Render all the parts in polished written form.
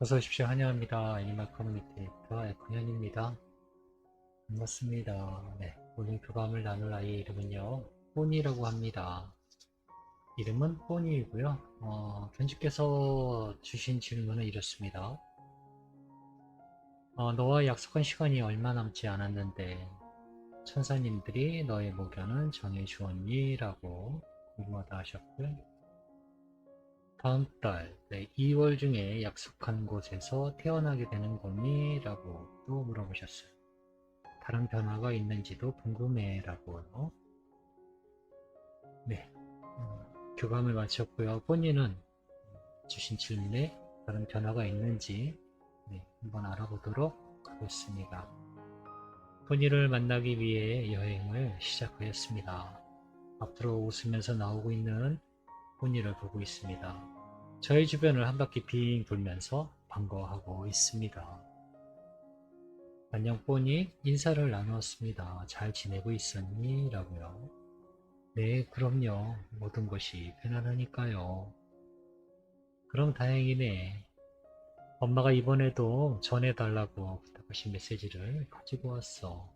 어서 오십시오. 환영합니다. 애니멀 커뮤니케이터 에코현입니다. 반갑습니다. 네, 오늘 교감을 나눌 아이의 이름은요, 뽀니라고 합니다. 이름은 뽀니이고요. 편집께서 주신 질문은 이렇습니다. 너와 약속한 시간이 얼마 남지 않았는데 천사님들이 너의 목연을 정해주었니? 라고 궁금하다 하셨고요. 다음 달, 네, 2월 중에 약속한 곳에서 태어나게 되는 거니? 라고 또 물어보셨어요. 다른 변화가 있는지도 궁금해 라고요. 네, 교감을 마쳤고요. 본인은 주신 질문에 다른 변화가 있는지 한번 알아보도록 하겠습니다. 본인을 만나기 위해 여행을 시작하였습니다. 앞으로 웃으면서 나오고 있는 본인을 보고 있습니다. 저희 주변을 한 바퀴 빙 돌면서 반가워하고 있습니다. 안녕 뽀니, 인사를 나누었습니다. 잘 지내고 있었니? 라고요. 네, 그럼요. 모든 것이 편안하니까요. 그럼 다행이네. 엄마가 이번에도 전해달라고 부탁하신 메시지를 가지고 왔어.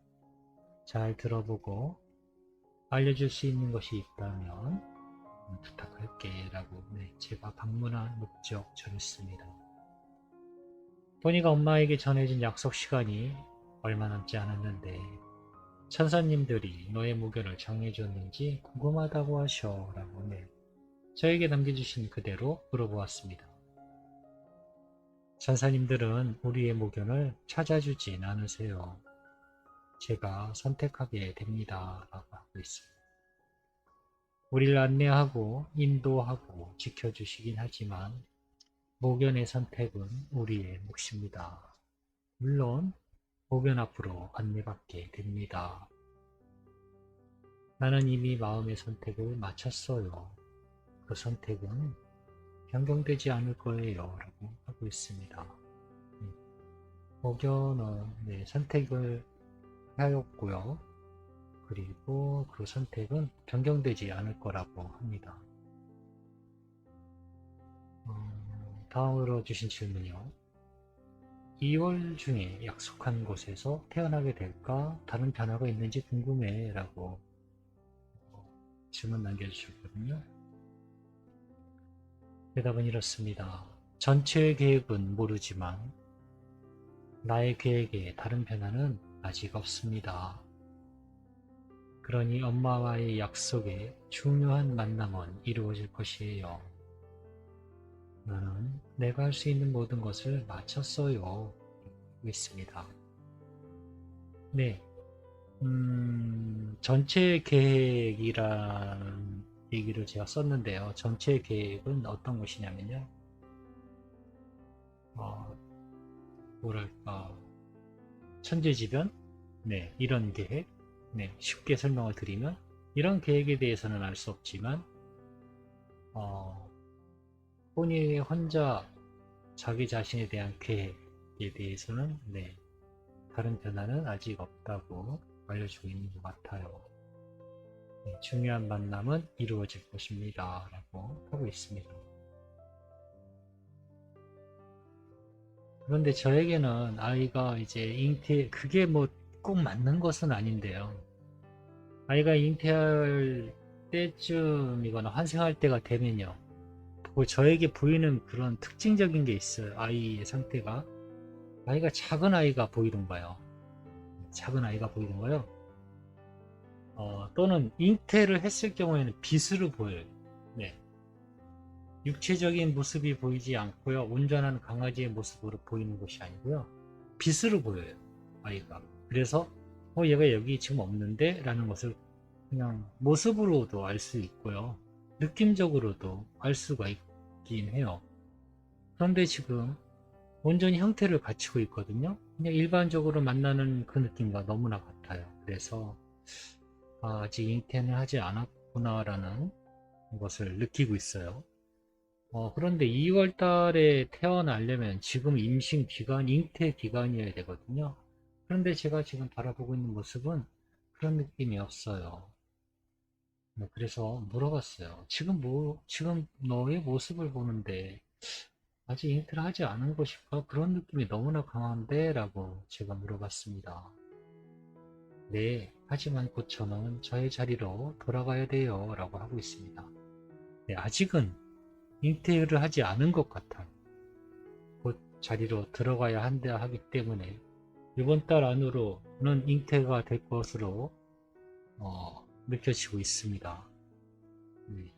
잘 들어보고 알려줄 수 있는 것이 있다면 부탁할게 라고 제가 방문한 목적 전했습니다. 보니가 엄마에게 전해진 약속 시간이 얼마 남지 않았는데 천사님들이 너의 무게를 정해줬는지 궁금하다고 하셔 라고 저에게 남겨주신 그대로 물어보았습니다. 천사님들은 우리의 목연을 찾아주진 않으세요. 제가 선택하게 됩니다. 라고 하고 있습니다. 우리를 안내하고 인도하고 지켜주시긴 하지만 목연의 선택은 우리의 몫입니다. 물론 목연 앞으로 안내받게 됩니다. 나는 이미 마음의 선택을 마쳤어요. 그 선택은 변경되지 않을 거예요. 라고 하고 있습니다. 목연은 선택을 하였고요. 그리고 그 선택은 변경되지 않을 거라고 합니다. 다음으로 주신 질문이요. 2월 중에 약속한 곳에서 태어나게 될까? 다른 변화가 있는지 궁금해 라고 질문 남겨주셨거든요. 대답은 이렇습니다. 전체 계획은 모르지만 나의 계획에 다른 변화는 아직 없습니다. 그러니 엄마와의 약속에 중요한 만남은 이루어질 것이에요. 나는 내가 할 수 있는 모든 것을 마쳤어요. 하고 있습니다. 네, 전체 계획이라는 얘기를 제가 썼는데요. 전체 계획은 어떤 것이냐면요. 어, 뭐랄까, 천재지변? 네, 이런 계획? 네, 쉽게 설명을 드리면, 이런 계획에 대해서는 알 수 없지만, 어, 본인이 혼자 자기 자신에 대한 계획에 대해서는, 다른 변화는 아직 없다고 알려주고 있는 것 같아요. 중요한 만남은 이루어질 것입니다. 라고 하고 있습니다. 그런데 저에게는 아이가 이제 그게 뭐 꼭 맞는 것은 아닌데요. 아이가 잉태할 때쯤이거나 환생할 때가 되면요. 저에게 보이는 그런 특징적인 게 있어요. 아이의 상태가. 아이가 작은 아이가 보이던가요. 작은 아이가 보이던가요. 또는 잉태를 했을 경우에는 빗으로 보여요. 네. 육체적인 모습이 보이지 않고요. 온전한 강아지의 모습으로 보이는 것이 아니고요. 빛으로 보여요. 아이가. 그래서 얘가 여기 지금 없는데? 라는 것을 그냥 모습으로도 알 수 있고요. 느낌적으로도 알 수가 있긴 해요. 그런데 지금 온전히 형태를 갖추고 있거든요. 그냥 일반적으로 만나는 그 느낌과 너무나 같아요. 그래서 아직 잉태는 하지 않았구나라는 것을 느끼고 있어요. 그런데 2월 달에 태어나려면 지금 임신 기간, 잉태 기간이어야 되거든요. 그런데 제가 지금 바라보고 있는 모습은 그런 느낌이 없어요. 그래서 물어봤어요. 지금 너의 모습을 보는데 아직 잉태를 하지 않은 것일까? 그런 느낌이 너무나 강한데? 라고 제가 물어봤습니다. 네, 하지만 곧 저는 저의 자리로 돌아가야 돼요. 라고 하고 있습니다. 네, 아직은 잉태를 하지 않은 것 같아요. 곧 자리로 들어가야 한다 하기 때문에 이번 달 안으로는 잉태가 될 것으로 느껴지고 있습니다. 네.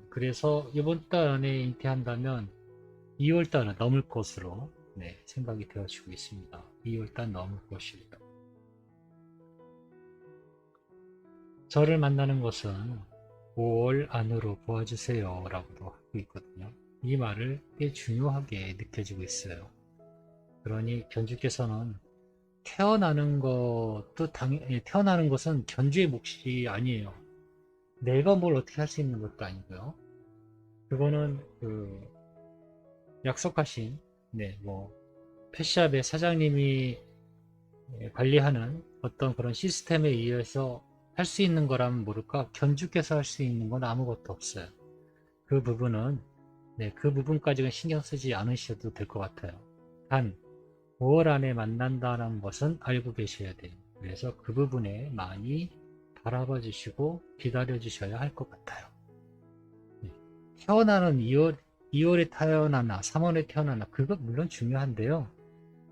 그래서 이번 달 안에 잉태한다면 2월 달은 넘을 것으로 네, 생각이 되어지고 있습니다. 2월 달 넘을 것입니다. 저를 만나는 것은 5월 안으로 도와주세요 라고도 하고 있거든요. 이 말을 꽤 중요하게 느껴지고 있어요. 그러니 견주께서는 태어나는 것도 태어나는 것은 견주의 몫이 아니에요. 내가 뭘 어떻게 할 수 있는 것도 아니고요. 그거는 그 약속하신 펫샵의 사장님이 관리하는 어떤 그런 시스템에 의해서 할 수 있는 거라면 모를까 견주께서 할 수 있는 건 아무것도 없어요. 그 부분은 그 부분까지는 신경 쓰지 않으셔도 될 것 같아요. 단 5월 안에 만난다는 것은 알고 계셔야 돼요. 그래서 그 부분에 많이 바라봐 주시고 기다려 주셔야 할 것 같아요. 태어나는 2월에 태어나나 3월에 태어나나 그것 물론 중요한데요.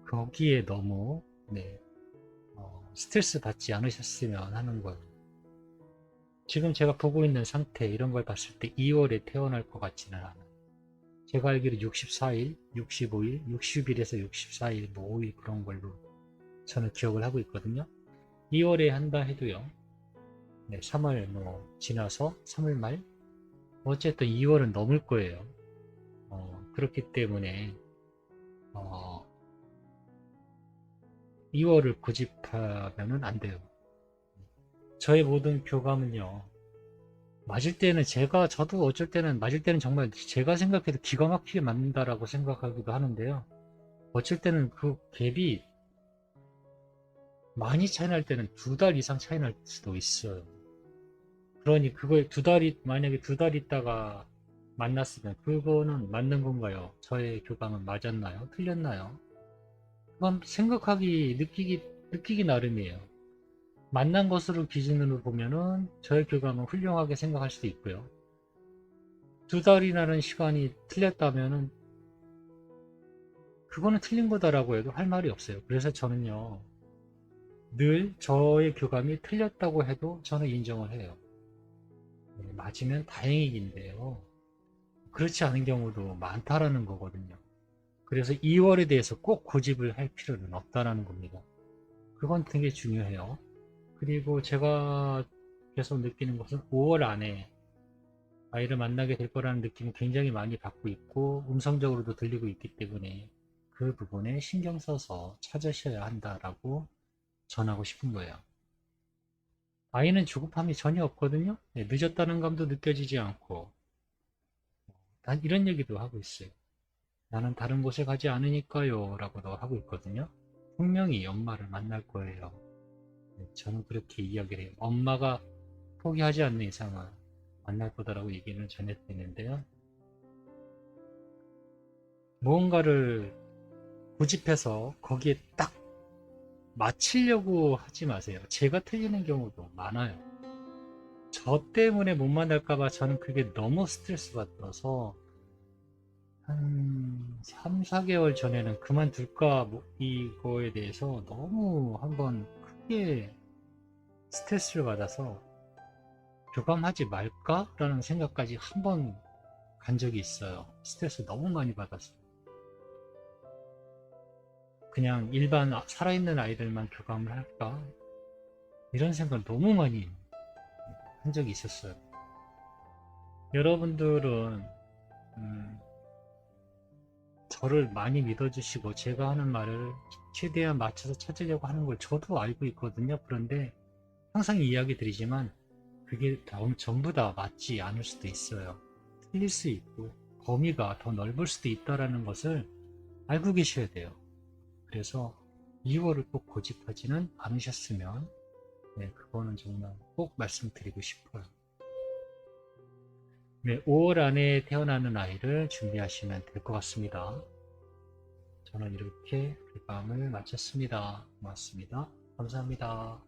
거기에 너무 스트레스 받지 않으셨으면 하는 거예요. 지금 제가 보고 있는 상태 이런 걸 봤을 때 2월에 태어날 것 같지는 않아요. 제가 알기로 64일, 65일, 60일에서 64일, 뭐 5일 그런 걸로 저는 기억을 하고 있거든요. 2월에 한다 해도요. 3월 지나서 3월 말 어쨌든 2월은 넘을 거예요. 그렇기 때문에 2월을 고집하면 안 돼요. 저의 모든 교감은요. 맞을 때는 저도 어쩔 때는 맞을 때는 정말 제가 생각해도 기가 막히게 맞는다라고 생각하기도 하는데요. 어쩔 때는 그 갭이 많이 차이 날 때는 2달 이상 차이 날 수도 있어요. 그러니 그거에 만약에 2달 있다가 만났으면 그거는 맞는 건가요? 저의 교감은 맞았나요? 틀렸나요? 그건 느끼기 나름이에요. 만난 것으로 기준으로 보면은 저의 교감은 훌륭하게 생각할 수도 있고요. 2달이라는 시간이 틀렸다면은 그거는 틀린 거다라고 해도 할 말이 없어요. 그래서 저는요, 늘 저의 교감이 틀렸다고 해도 저는 인정을 해요. 맞으면 다행이긴데요. 그렇지 않은 경우도 많다라는 거거든요. 그래서 2월에 대해서 꼭 고집을 할 필요는 없다라는 겁니다. 그건 되게 중요해요. 그리고 제가 계속 느끼는 것은 5월 안에 아이를 만나게 될 거라는 느낌을 굉장히 많이 받고 있고 음성적으로도 들리고 있기 때문에 그 부분에 신경 써서 찾으셔야 한다라고 전하고 싶은 거예요. 아이는 조급함이 전혀 없거든요. 늦었다는 감도 느껴지지 않고 난 이런 얘기도 하고 있어요. 나는 다른 곳에 가지 않으니까요 라고도 하고 있거든요. 분명히 엄마를 만날 거예요. 저는 그렇게 이야기를 해요. 엄마가 포기하지 않는 이상은 만날 거다라고 얘기는 전해드리는데요. 무언가를 고집해서 거기에 딱 맞추려고 하지 마세요. 제가 틀리는 경우도 많아요. 저 때문에 못 만날까봐 저는 그게 너무 스트레스 받아서 한 3, 4개월 전에는 그만둘까 이거에 대해서 너무 한번 크게 스트레스를 받아서 교감하지 말까? 라는 생각까지 한 번 간 적이 있어요. 스트레스 너무 많이 받아서. 그냥 일반 살아있는 아이들만 교감을 할까? 이런 생각을 너무 많이 한 적이 있었어요. 여러분들은 저를 많이 믿어주시고 제가 하는 말을 최대한 맞춰서 찾으려고 하는 걸 저도 알고 있거든요. 그런데 항상 이야기 드리지만 그게 전부 다 맞지 않을 수도 있어요. 틀릴 수 있고 범위가 더 넓을 수도 있다는 것을 알고 계셔야 돼요. 그래서 2월을 꼭 고집하지는 않으셨으면 그거는 정말 꼭 말씀드리고 싶어요. 네, 5월 안에 태어나는 아이를 준비하시면 될 것 같습니다. 저는 이렇게 글감을 마쳤습니다. 고맙습니다. 감사합니다.